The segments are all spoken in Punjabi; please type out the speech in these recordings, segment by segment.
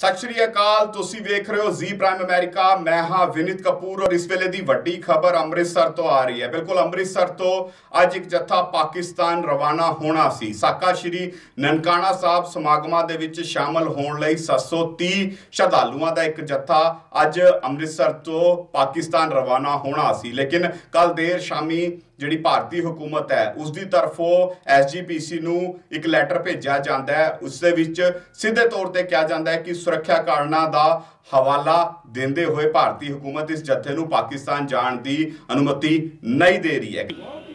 सत श्री अकाल, तुसी वेख रहे हो जी प्राइम अमेरिका। मैं हाँ विनीत कपूर और इस वेले दी वड्डी खबर अमृतसर तो आ रही है। बिल्कुल अमृतसर तो अज एक जत्था पाकिस्तान रवाना होना सी। साका श्री ननकाना साहब समागमां दे विच शामिल होण लई 730 श्रद्धालुआं दा एक जत्था अज अमृतसर तो पाकिस्तान रवाना होना सी, लेकिन कल देर शामी जिहड़ी भारतीय हुकूमत है उसकी तरफों SGPC नूं एक लैटर भेजा जाता है। उस दे विच सीधे तौर पर कहा जाता है कि सुरक्षा कारणों का हवाला देंदे हुए भारतीय हुकूमत इस जत्थे नूं पाकिस्तान जाण की अनुमति नहीं दे रही है।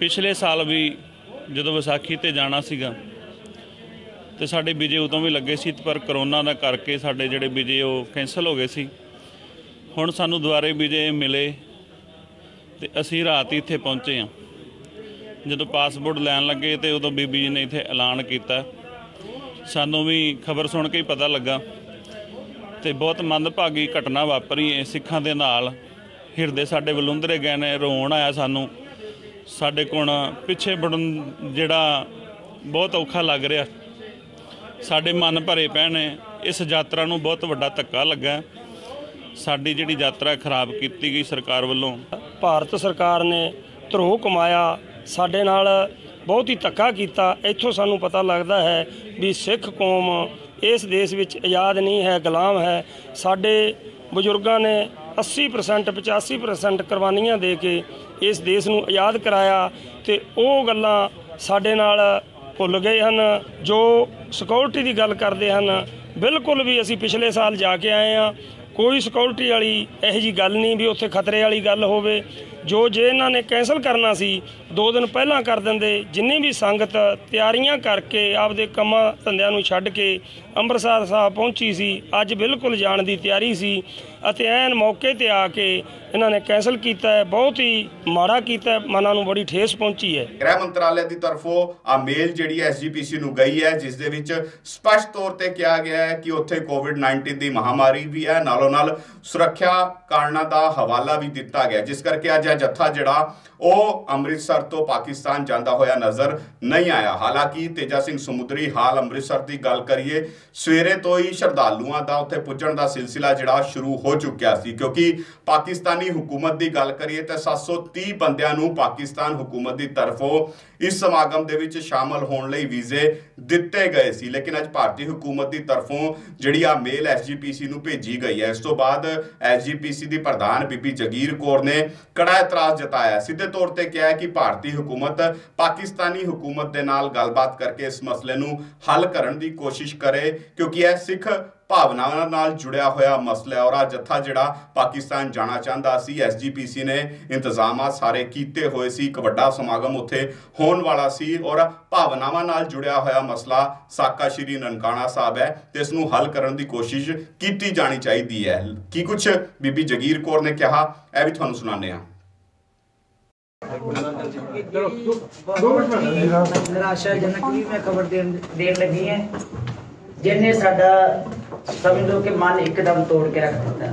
पिछले साल भी जदों विसाखी ते जाना सीगा ते साडे वीजे उदों भी लगे सी, पर करोना दा करके साडे जिहड़े वीजे वो कैंसल हो गए सी। हुण सानूं दुबारे वीजे मिले ते असीं रात इत्थे पहुंचे हाँ। जदों पासपोर्ट लैन लगे तो उदों बीबी जी ने इत्थे ऐलान किया, सानूं भी खबर सुन के ही पता लगा तो बहुत मंदभागी घटना वापरी है। सिखां दे नाल हिरदे साडे वलुंदरे गए ने, रोण आया सानूं। साडे कोल पिछे मुड़न जिहड़ा बहुत औखा लग रहा, साडे मन भरे पए ने। इस यात्रा नूं बहुत वड्डा धक्का लगा। साडी जिहड़ी यात्रा खराब की गई सरकार वालों। भारत सरकार ने धरोह कमाया, साडे नाल बहुत ही धक्का किया। इत्थों सानूं पता लगता है भी सिख कौम इस देश विच आज़ाद नहीं है, गुलाम है। साडे बजुर्गों ने 80% 85% कुर्बानियां दे के इस देश नूं आज़ाद कराया, तो वो गल्लां साडे नाल भुल गए हैं। जो सिक्योरिटी की गल करते हैं, बिल्कुल भी असी पिछले साल जाके आए हैं, कोई सिक्योरिटी वाली यही जी गल नहीं भी उत्थे खतरे वाली गल होवे। जो जे इन्होंने कैंसल करना सी 2 दिन पहला कर देंदे। जिन्नी भी संगत तैयारियां करके आपदे कम्मां धंदियां नूं छड्ड के अमृतसर साहब पहुंची सी, अज बिल्कुल जाण दी तैयारी सी, अते ऐन मौके ते आके इन्होंने कैंसल किया है। बहुत ही माड़ा किया, मनां नूं बड़ी ठेस पहुंची है। गृह मंत्रालय की तरफों आ मेल जिहड़ी SGPC नूं गई है, जिस दे विच स्पष्ट तौर पर कहा गया है कि उत्थे कोविड-19 की महामारी भी है, नालों नाल सुरक्षा कारणों का हवाला भी दिता गया, जिस करके अज जत्था जिहड़ा ਉਹ ਅੰਮ੍ਰਿਤਸਰ ਤੋਂ ਪਾਕਿਸਤਾਨ ਜਾਂਦਾ ਹੋਇਆ ਨਜ਼ਰ नहीं आया। हालांकि तेजा सिंह समुद्री हाल ਅੰਮ੍ਰਿਤਸਰ की गल करिए, सवेरे तो ही श्रद्धालुओं का उत्थे पुजण का सिलसिला जिहड़ा शुरू हो चुकिया सी, क्योंकि पाकिस्तानी हुकूमत की गल करिए तो 730 बंदियां नूं पाकिस्तान हुकूमत की तरफों इस समागम दे विच शामिल होने लई वीजे दिते गए सी। लेकिन अज भारतीय हुकूमत की तरफों जिहड़ी आ मेल SGPC नूं भेजी गई है, इस तो बाद SGPC की प्रधान बीबी जगीर कौर ने कड़ा इतराज़ जताया। सीधे तौर पर कहा है कि भारतीय हुकूमत पाकिस्तानी हुकूमत के नाल गलबात करके इस मसले नूं हल करने की कोशिश करे, क्योंकि यह सिख भावनावां नाल जुड़िया होया मसला है। और आ जत्था जिहड़ा पाकिस्तान जाना चाहता सी, SGPC ने इंतजाम सारे कीते हुए सी, एक वड्डा समागम उत्थे होने वाला सी और भावनावां नाल जुड़िया होया मसला साका श्री ननकाना साहब है, तो इसनूं हल करने की कोशिश की जानी चाहिए है। की कुछ बीबी जगीर कौर ने कहा, यह भी तुहानूं सुणाने आ। निराशाजनक भी मैं खबर देन लगी है, जिन्हें साडा समझ लो कि मन एकदम तोड़ के रख दिता।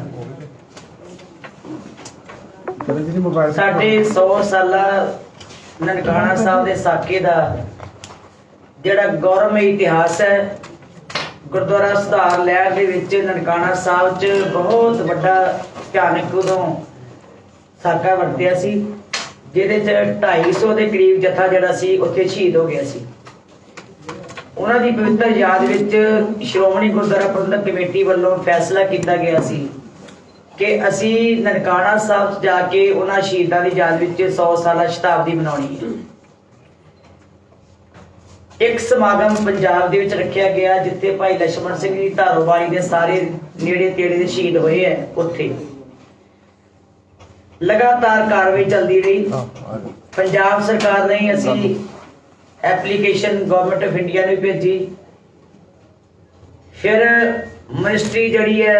साडे 100 साला ननकाना साहब दे साके दा जिहड़ा गौरवमय इतिहास है, गुरुद्वारा सुधार लहर दे विच ननकाना साहब च बहुत वड्डा भयानक उदों साका वरतिया सी, जिहदे च 250 के करीब जत्था जिहड़ा सी उत्थे शहीद हो गया सी। उन्हां दी पवित्र याद विच श्रोमणी गुरुद्वारा प्रबंधक कमेटी वालों फैसला किया गया सी कि असी ननकाना साहब जाके उन्हां शहीदां दी याद विच 100 साला शताब्दी मनाउणी है। एक समागम पंजाब दे विच रखिया गया, जिथे भाई लक्ष्मण सिंह जी धारोवाली दे सारे नेड़े तेड़े दे शहीद होए है। उत्थे लगातार कार्रवाई चलती रही। पंजाब सरकार ने असी एप्लीकेशन गवर्नमेंट ऑफ इंडिया ने भेजी, फिर मिनिस्ट्री जड़ी है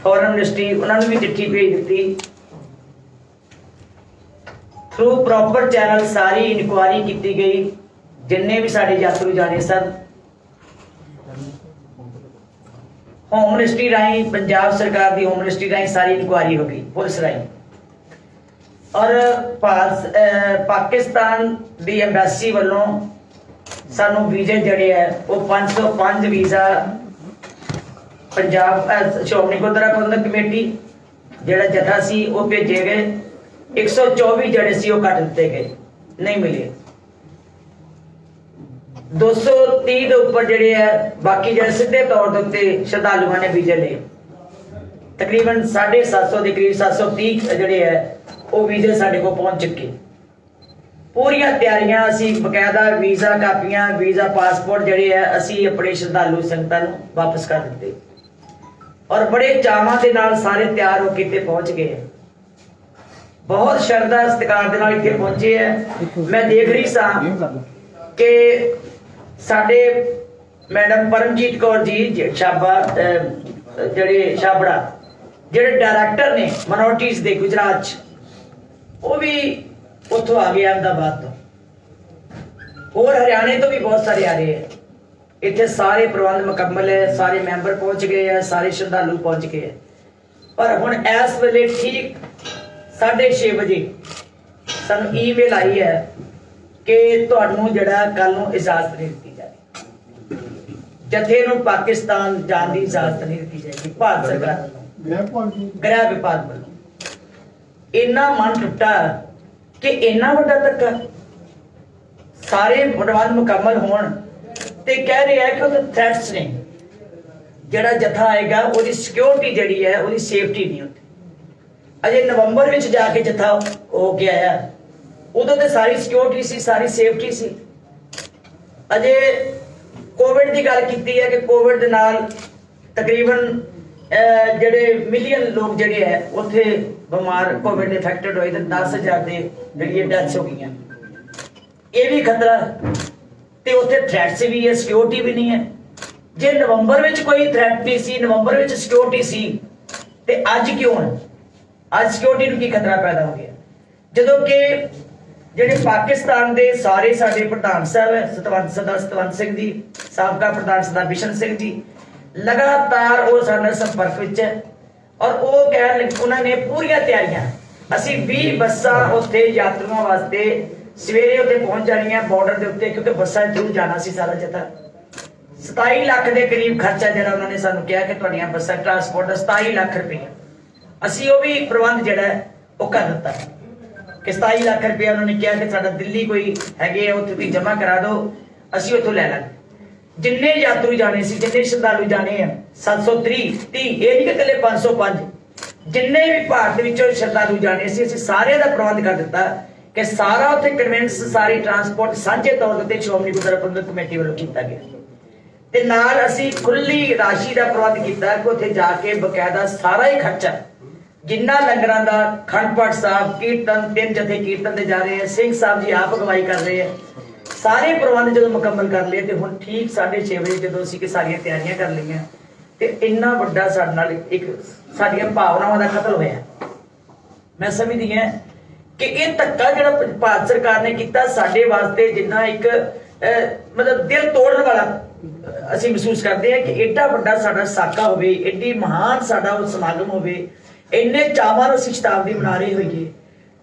फॉरेन मिनिस्ट्री उन्होंने भी चिट्ठी भेज दी। थ्रू प्रॉपर चैनल सारी इंक्वायरी की गई, जिन्हें भी साढ़े यात्रु जाने सन। होम मिनिस्ट्री राही, पंजाब सरकार की होम मिनिस्ट्री राही सारी इंक्वायरी हो गई, पुलिस राही। और पाकिस्तान की एम्बैसी वालों सानू वीजे जड़े है वो 505 वीज़ा पंजाब श्रोमणी गुरुद्वारा प्रबंधक कमेटी ਜਿਹੜਾ ਜਥਾ ਸੀ ਉਹ ਭੇਜੇ ਗਏ 124 ਜਿਹੜੇ ਸੀ ਉਹ ਕੱਟ ਦਿੱਤੇ ਗਏ नहीं मिले 230 ਦੇ ਉੱਪਰ ਜਿਹੜੇ ਆ ਬਾਕੀ ਜਿਹੜੇ ਸਿੱਧੇ ਤੌਰ ਦੇ ਉੱਤੇ ਸ਼ਰਧਾਲੂਆਂ ਨੇ ਵੀਜ਼ੇ ਲਏ ਤਕਰੀਬਨ 750 ਦੇ ਕਰੀਬ 730 ਜਿਹੜੇ ਆ ਉਹ ਵੀਜ਼ੇ ਸਾਡੇ ਕੋਲ ਪਹੁੰਚ ਚੁੱਕੇ ਪੂਰੀਆਂ ਤਿਆਰੀਆਂ ਅਸੀਂ ਬਕਾਇਦਾ ਵੀਜ਼ਾ ਕਾਪੀਆਂ ਵੀਜ਼ਾ ਪਾਸਪੋਰਟ ਜਿਹੜੇ ਆ ਅਸੀਂ ਆਪਣੇ ਸ਼ਰਧਾਲੂ ਸੰਗਤਾਂ ਨੂੰ ਵਾਪਸ ਕਰ ਦਿੱਤੇ और बड़े चावां दे नाल सारे तैयार होके इत्थे पहुंच गए बहुत श्रद्धा सत्कार दे नाल इत्थे पहुंचे है मैं देख रही सा कि साडे मैडम परमजीत कौर जी छाबा जेडे छाबड़ा जेडे डायरेक्टर ने माइनॉरिटीज दे गुजरात च वो भी उत्थों आ गए अहमदाबाद तो और हरियाणे तो भी बहुत सारे आ रहे हैं इतने सारे प्रबंध मुकम्मल है सारे मैंबर पहुंच गए हैं सारे श्रद्धालु पहुंच गए हैं पर हुण इस वेले ठीक 6:30 बजे सानू ईमेल आई है कि तुहानू जिहड़ा कल नूं इजाजत नहीं दी जाएगी जथे नूं पाकिस्तान जाण दी इजाजत नहीं दी जाएगी भारत सरकार वालों गृह विभाग वालों इन्ना मन टुटा कि इन्ना वड्डा धक्का सारे प्रबंध मुकम्मल होण ते कह रहे हैं कि उधर थ्रेट्स ने जड़ा जथा आएगा उसकी सिक्योरिटी जड़ी है उसकी सेफ्टी नहीं होती अजे नवंबर में जाके जथा हो गया है उदों तो सारी सिक्योरिटी सी सारी सेफ्टी सी अजे कोविड की गल की है कि कोविड दे नाल तकरीबन जड़े मिलियन लोग जड़े है उत्थे बीमार कोविड इफेक्टेड होए 10,000 दे जड़ी डेथ्स हो गई ये भी खतरा ते उत्थे थ्रेट्स भी है सिक्योरिटी भी नहीं है जे नवंबर में कोई थ्रेट नहीं सी नवंबर में सिक्योरिटी सी ते अज क्यों है अज सिक्योरिटी नूं की खतरा पैदा हो गया जदों कि जिहड़े पाकिस्तान दे सारे साडे प्रधान साहब है सतवंत सिंह जी साबका प्रधान सरदार बिशन सिंह जी लगातार वो साडे संपर्क विच है और वो कहण उन्होंने पूरी तैयारियां असीं 20 बसां उत्थे यात्रुओं वास्ते सवेरे उत्ते पहुंच जानी है बॉर्डर के उत्ते क्योंकि बसां थ्रू जाना सी सारा जथा 27 लाख के करीब खर्चा जिहड़ा उन्होंने सानू कहा कि तुहाडीआं बसां ट्रांसपोर्ट 27 लाख रुपया असीं वो भी प्रबंध जिहड़ा वो कर दिता कि 27 लाख रुपया उन्होंने कहा कि साडा दिल्ली कोई हैगे उत्थे तुसीं जमा करा दो असीं उत्थों लै लांगे जिन्ने यात्रु जाने सी जिन्ने श्रद्धालु जाने हैं 730 ये नहीं कि कल्ले 505 जिन्ने भी भारत विचों श्रद्धालु जाने सी असीं सारे दा प्रबंध कर दिता कि सारा उत्थे कन्वेंस सारी ट्रांसपोर्ट सांझे तौर ते श्रोमणी गुरुद्वारा प्रबंधक कमेटी वालों किया गया ते नाल असीं खुली राशि का प्रबंध किया कि उत्थे जाके बकायदा सारा ही खर्चा जिन्ना लंगरां दा खंड पाठ साहब कीर्तन 3 जथे कीर्तन दे जा रहे हैं सिंह साहब जी आप अगवाई कर रहे हैं सारे प्रबंध जो मुकम्मल कर लिए तो हुण ठीक 6:30 बजे जो असीं कि सारियां तैयारियां कर लईआं ते इन्ना वड्डा साडे नाल एक साडियां भावनावां दा कतल होया मैं समझदी हां कि ये धक्का जो भारत सरकार ने किया साडे वास्ते जिन्ना एक मतलब दिल तोड़न वाला असीं महसूस करते हैं कि एडा वड्डा साडा साका होवे एडी महान साडा वो समागम होवे इन्ने चावां नाल असीं शताब्दी मना रहे होईए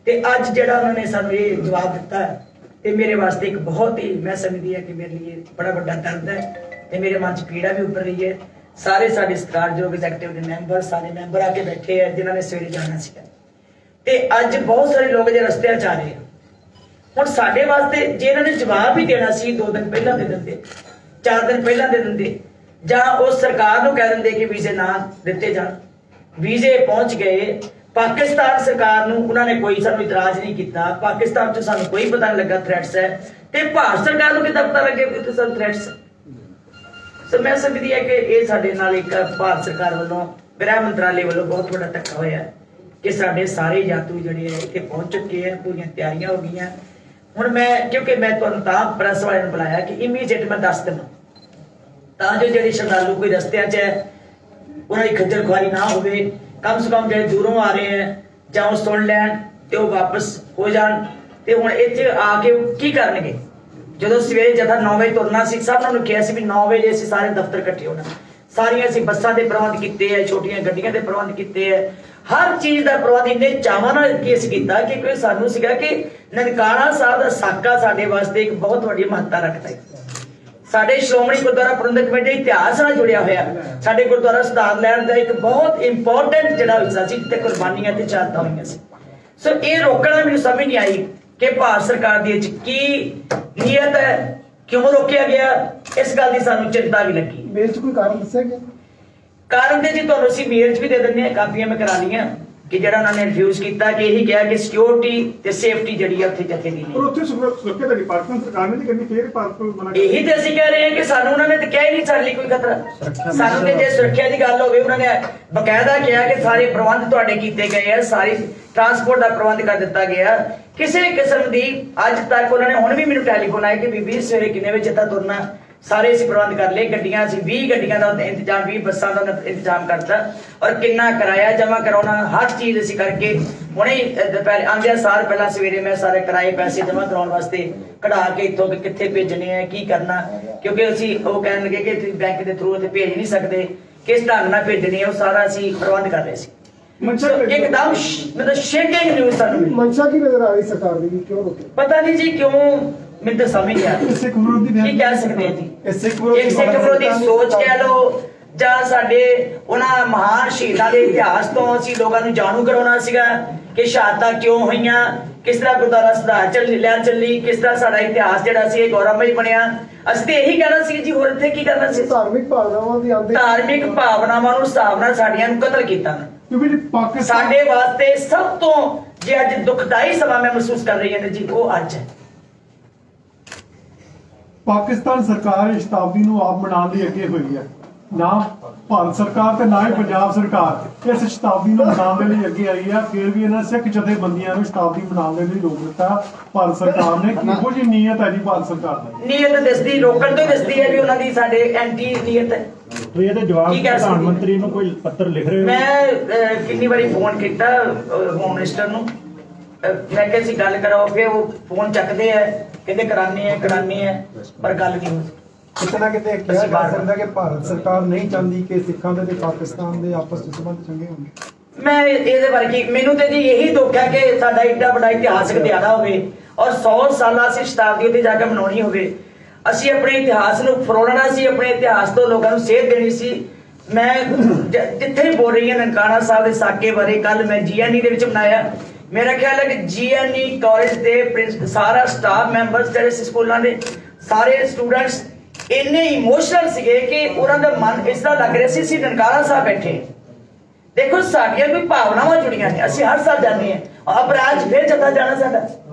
ते अज जिहड़ा उन्होंने सानू ये जवाब दिता है ते मेरे वास्ते एक बहुत ही मैं समझदी है कि मेरे लिए बड़ा वड्डा दर्द है ते मेरे मन च पीड़ा भी उभर रही है सारे साडे सत्कारयोग एग्जीक्यूटिव दे मैंबर सारे मैंबर आके बैठे हैं जिन्होंने सवेरे जाना सीगा ते अज बहुत सारे लोग जो रस्ते आ रहे हैं हुण साडे वास्ते जे इन्होंने जवाब भी देना सी 2 दिन पहला दे दिंदे 4 दिन पहला दे दिंदे जां उस सरकार नूं कह दिंदे कि वीजे ना दिते जाण वीजे पहुंच गए पाकिस्तान सरकार नूं उन्होंने कोई सानूं इतराज नहीं किया पाकिस्तान च सानूं कोई पता नहीं लगा थ्रेट्स है ते भारत सरकार नूं किदां पता लगे कि सानूं थ्रेट्स सो मैं समझदी है कि ये साडे नाल एक भारत सरकार वालों गृह मंत्रालय वालों बहुत बड़ा धक्का होया कि साडे सारे यात्रु जिहड़े है इत्थे पहुंच चुके हैं पूरी तैयारियां हो गई हुण मैं क्योंकि मैं तुहानूं तां प्रेस वाले नूं बुलाया कि इमीडिएट मैं दस देवां तां जो जिहड़े श्रद्धालु कोई रस्तियां च है उन्हां दी खज्जल खुआरी ना होवे कम से कम जिहड़े दूरों आ रहे हैं जां ओह सुण लैण ते ओह वापस हो जाण ते हुण इत्थे आके की करनगे जदों सवेरे जथा 9 बजे तुरना सी सब नूं कहा सी भी 9 बजे असीं सारे दफ्तर इकट्ठे होना सारियां असीं बसां दे प्रबंध कीते है छोटियां गड्डियां दे प्रबंध कीते है हर चीज का प्रबंध इन्ने चावां नाल केस किया कि कोई सानू सीगा कि ननकाणा साहब का साका साडे वास्ते एक बहुत बड़ी महत्ता रखता है ਸਾਡੇ ਸ਼੍ਰੋਮਣੀ ਗੁਰਦੁਆਰਾ ਪ੍ਰਬੰਧਕ ਕਮੇਟੀ ਇਤਿਹਾਸ ਨਾਲ ਜੁੜਿਆ ਹੋਇਆ ਸਾਡੇ ਗੁਰਦੁਆਰਾ ਸੁਧਾਰ ਲਹਿਰ ਦਾ ਇੱਕ ਬਹੁਤ ਇੰਪੋਰਟੈਂਟ ਜਿਹੜਾ ਹਿੱਸਾ ਸੀ ਜਿੱਥੇ ਕੁਰਬਾਨੀਆਂ ਤੇ ਸ਼ਹਾਦਤਾਂ ਹੋਈਆਂ ਸੀ। ਸੋ ਇਹ ਰੋਕਣਾ ਮੈਨੂੰ ਸਮਝ ਨਹੀਂ ਆਈ ਕਿ ਭਾਰਤ ਸਰਕਾਰ ਦੀ ਕੀ ਨੀਅਤ ਹੈ, ਕਿਉਂ ਰੋਕਿਆ ਗਿਆ। ਇਸ ਗੱਲ ਦੀ ਸਾਨੂੰ ਚਿੰਤਾ ਵੀ ਲੱਗੀ। ਮੇਲ 'ਚ ਕੋਈ ਕਾਰਨ ਦੱਸਿਆ ਗਿਆ? ਕਾਰਨ ਤੇ ਜੀ ਤੁਹਾਨੂੰ ਅਸੀਂ ਮੇਲ 'ਚ ਵੀ ਦੇ ਦਿੰਦੇ ਹਾਂ, ਕਾਪੀਆਂ ਮੈਂ ਕਰਾ ਲਈਆਂ ਕਿ ਜਿਹੜਾ ਉਹਨਾਂ ਨੇ ਰਿਫਿਊਜ਼ ਕੀਤਾ ਕਿ ਇਹੀ ਕਿਹਾ ਕਿ ਸਿਕਿਉਰਿਟੀ ਤੇ ਸੇਫਟੀ ਜਿਹੜੀ ਆ ਉੱਥੇ ਜਥੇ ਦੀ ਪਰ ਉੱਥੇ ਸੁਰੱਖਿਆ ਦਾ ਡਿਪਾਰਟਮੈਂਟ ਸਰਕਾਰ ਨੇ ਨਹੀਂ ਕਰਨੀ, ਫਿਰ ਭਾਰਤ ਨੂੰ ਮਨਾ ਇਹੀ ਤੇ ਅਸੀਂ ਕਹਿ ਰਹੇ ਹਾਂ ਕਿ ਸਾਨੂੰ ਉਹਨਾਂ ਨੇ ਤਾਂ ਕਿਹਾ ਹੀ ਨਹੀਂ ਸਾਡੇ ਲਈ ਕੋਈ ਖਤਰਾ। ਸਾਨੂੰ ਤੇ ਜੇ ਸੁਰੱਖਿਆ ਦੀ ਗੱਲ ਹੋਵੇ ਉਹਨਾਂ ਨੇ ਬਕਾਇਦਾ ਕਿਹਾ ਕਿ ਸਾਰੇ ਪ੍ਰਬੰਧ ਤੁਹਾਡੇ ਕੀਤੇ ਗਏ ਆ, ਸਾਰੀ ਟਰਾਂਸਪੋਰਟ ਦਾ ਪ੍ਰਬੰਧ ਕਰ ਦਿੱਤਾ ਗਿਆ। ਕਿਸੇ ਕਿਸਮ ਦੀ ਅੱਜ ਤੱਕ ਉਹਨਾਂ ਨੇ ਹੁਣ ਵੀ ਮੈਨੂੰ ਟੈਲੀਫੋਨ ਆਇਆ ਕਿ ਬੀਬੀ ਸਵੇਰੇ ਕਿੰਨੇ ਵਜੇ ਤੱਕ ਤੁਰਨਾ, ਸਾਰੇ ਅਸੀਂ ਪ੍ਰਬੰਧ ਕਰ ਲਏ। ਗੱਡੀਆਂ ਅਸੀਂ 20 ਗੱਡੀਆਂ ਦਾ ਇੰਤਜ਼ਾਮ, 20 ਬੱਸਾਂ ਦਾ ਇੰਤਜ਼ਾਮ ਕਰਤਾ ਔਰ ਕਿੰਨਾ ਕਿਰਾਇਆ ਜਮ੍ਹਾਂ ਕਰਾਉਣਾ, ਹਰ ਚੀਜ਼ ਅਸੀਂ ਕਰਕੇ ਹੁਣੇ ਦੁਪਹਿਰ ਆਉਂਦਿਆਂ ਸਾਰ ਪਹਿਲਾਂ ਸਵੇਰੇ ਮੈਂ ਸਾਰੇ ਕਿਰਾਏ ਪੈਸੇ ਜਮ੍ਹਾਂ ਕਰਾਉਣ ਵਾਸਤੇ ਕਢਾ ਕੇ ਇੱਥੋਂ ਕਿੱਥੇ ਭੇਜਣੇ ਆ, ਕੀ ਕਰਨਾ, ਕਿਉਂਕਿ ਅਸੀਂ ਉਹ ਕਹਿਣ ਲੱਗੇ ਕਿ ਤੁਸੀਂ ਬੈਂਕ ਦੇ ਥਰੂ ਇੱਥੇ ਭੇਜ ਨਹੀਂ ਸਕਦੇ, ਕਿਸ ਢੰਗ ਨਾਲ ਭੇਜਣੀ ਹੈ, ਉਹ ਸਾਰਾ ਅਸੀਂ ਪ੍ਰਬੰਧ ਕਰ ਰਹੇ ਸੀ। ਇੱਕਦਮ ਮਤਲਬ ਸ਼ੇਕਿੰਗ ਨਿਊਜ਼ ਸਾਨੂੰ ਮਨਸ਼ਾ ਕੀ ਨਜ਼ਰ ਆ ਰਹੀ ਸਰਕਾਰ ਦੀ, ਕਿਉਂ ਰੋਕਿਆ ਪਤਾ ਨਹੀਂ ਜੀ ਕਿਉਂ, ਮੈਨੂੰ ਤਾਂ ਸਮਝ ਨਹੀਂ ਆ ਰਹੀ ਕੀ ਕਹਿ ਸਕਦੇ ਆ ਜੀ। ਇਹ ਸਿੱਖ ਵਿਰੋਧੀ ਸੋਚ ਕਹਿ ਲਓ ਜਾਂ ਸਾਡੇ ਉਹਨਾਂ ਮਹਾਨ ਸ਼ਹੀਦਾਂ ਦੇ ਇਤਿਹਾਸ ਤੋਂ ਅਸੀਂ ਲੋਕਾਂ ਨੂੰ ਜਾਣੂ ਕਰਾਉਣਾ ਸੀਗਾ ਕਿ ਸ਼ਹਾਦਤਾਂ ਕਿਉਂ ਹੋਈਆਂ, ਕਿਸ ਤਰ੍ਹਾਂ ਗੁਰਦੁਆਰਾ ਸੁਧਾਰ ਲਹਿਰ ਚੱਲੀ, ਕਿਸ ਤਰ੍ਹਾਂ ਸਾਡਾ ਇਤਿਹਾਸ ਜਿਹੜਾ ਸੀ ਇਹ ਗੌਰਵਮਈ ਬਣਿਆ। ਅਸੀਂ ਤੇ ਇਹੀ ਕਹਿਣਾ ਸੀ ਜੀ, ਹੋਰ ਇੱਥੇ ਕੀ ਕਰਨਾ ਸੀ। ਧਾਰਮਿਕ ਭਾਵਨਾਵਾਂ ਦੀ ਆਂਦੇ ਧਾਰਮਿਕ ਭਾਵਨਾਵਾਂ ਨੂੰ ਹਿਸਾਬ ਨਾਲ ਸਾਡੀਆਂ ਨੂੰ ਕਤਲ ਕੀਤਾ ਨਾ। ਸਾਡੇ ਵਾਸਤੇ ਸਭ ਤੋਂ ਜੇ ਅੱਜ ਦੁਖਦਾਈ ਸਮਾਂ ਮੈਂ ਮਹਿਸੂਸ ਕਰ ਰਹੀ ਹਾਂ ਜੀ ਉਹ ਅੱਜ ਹੈ। ਪਾਕਿਸਤਾਨ ਸਰਕਾਰ ਇਸ ਸ਼ਤਾਬਦੀ ਨੂੰ ਆਪ ਮਨਾਉਣ ਲਈ ਅੱਗੇ ਹੋਈ ਹੈ, ਨਾ ਭਾਰਤ ਸਰਕਾਰ ਤੇ ਨਾ ਹੀ ਪੰਜਾਬ ਸਰਕਾਰ ਇਸ ਸ਼ਤਾਬਦੀ ਨੂੰ ਮਨਾਉਣ ਦੇ ਲਈ ਅੱਗੇ ਆਈ ਹੈ। ਫਿਰ ਵੀ ਇਹਨਾਂ ਸਿੱਖ ਜਥੇਬੰਦੀਆਂ ਨੂੰ ਸ਼ਤਾਬਦੀ ਮਨਾਉਣ ਦੇ ਲਈ ਰੋਕ ਦਿੱਤਾ ਭਾਰਤ ਸਰਕਾਰ ਨੇ। ਕਿਹੋ ਜਿਹੀ ਨੀਅਤ ਹੈ ਜੀ ਭਾਰਤ ਸਰਕਾਰ ਦੀ? ਨੀਅਤ ਦਿਸਦੀ, ਰੋਕਣ ਤੋਂ ਦਿਸਦੀ ਹੈ ਵੀ ਉਹਨਾਂ ਦੀ ਸਾਡੇ ਐਂਟੀ ਨੀਅਤ ਹੈ। ਇਹਦੇ ਜਵਾਬ ਪ੍ਰਧਾਨ ਮੰਤਰੀ ਨੂੰ ਕੋਈ ਪੱਤਰ ਲਿਖ ਰਹੇ ਹੋ? ਮੈਂ ਕਿੰਨੀ ਵਾਰੀ ਫੋਨ ਕੀਤਾ ਹੋਮ ਮਿਨਿਸਟਰ ਨੂੰ, ਮੈਂ ਕਿਹਾ ਸੀ ਗੱਲ ਕਰਾਓ, ਫਿਰ ਉਹ ਫੋਨ ਚੱਕਦੇ ਆ ਕਹਿੰਦੇ ਕਰਾਨੀ ਹੈ ਪਰ ਗੱਲ ਨਹੀਂ ਹੁੰਦੀ। ਕਿਤੇ ਨਾ ਕਿਤੇ ਕਿਹਾ ਜਾ ਸਕਦਾ ਕਿ ਭਾਰਤ ਸਰਕਾਰ ਨਹੀਂ ਚਾਹੁੰਦੀ ਕਿ ਸਿੱਖਾਂ ਦੇ ਤੇ ਪਾਕਿਸਤਾਨ ਦੇ ਆਪਸ ਵਿੱਚ ਸੰਬੰਧ ਚੰਗੇ ਹੋਣ। ਮੈਂ ਇਹਦੇ ਬਾਰੇ ਕੀ, ਮੈਨੂੰ ਤੇ ਜੀ ਇਹੀ ਦੁੱਖ ਹੈ ਕਿ ਸਾਡਾ ਏਡਾ ਵੱਡਾ ਇਤਿਹਾਸਕ ਦਿਹਾੜਾ ਹੋਵੇ ਔਰ 100 ਸਾਲਾਂ ਅਸੀਂ ਸ਼ਤਾਬਦੀ ਉੱਤੇ ਜਾ ਕੇ ਮਨਾਉਣੀ ਹੋਵੇ। ਅਸੀਂ ਆਪਣੇ ਇਤਿਹਾਸ ਨੂੰ ਫਰੋਲਣਾ ਸੀ, ਆਪਣੇ ਇਤਿਹਾਸ ਤੋਂ ਲੋਕਾਂ ਨੂੰ ਸੇਧ ਦੇਣੀ ਸੀ। ਮੈਂ ਜਿੱਥੇ ਬੋਲ ਰਹੀ ਹਾਂ ਨਨਕਾਣਾ ਸਾਹਿਬ ਦੇ ਸਾਕੇ ਬਾਰੇ, ਕੱਲ ਮੈਂ GNE ਦੇ ਵਿੱਚ ਮਨਾਇਆ। ਮੇਰਾ ਖਿਆਲ ਹੈ ਕਿ GNE ਕਾਲਜ ਦੇ ਸਾਰਾ ਸਟਾਫ ਮੈਂਬਰਸ ਜਿਹੜੇ ਸਕੂਲਾਂ ਦੇ ਸਾਰੇ ਸਟੂਡੈਂਟਸ ਇੰਨੇ ਇਮੋਸ਼ਨਲ ਸੀਗੇ ਕਿ ਉਹਨਾਂ ਦਾ ਮਨ ਇਸ ਤਰ੍ਹਾਂ ਲੱਗ ਰਿਹਾ ਸੀ ਅਸੀਂ ਨਨਕਾਣਾ ਸਾਹਿਬ ਬੈਠੇ। ਦੇਖੋ ਸਾਡੀਆਂ ਕੋਈ ਭਾਵਨਾਵਾਂ ਜੁੜੀਆਂ ਨੇ, ਅਸੀਂ ਹਰ ਸਾਲ ਜਾਂਦੇ ਹਾਂ। ਅਪ੍ਰੈਲ 'ਚ ਫਿਰ ਜੱਥਾ ਜਾਣਾ ਸਾਡਾ,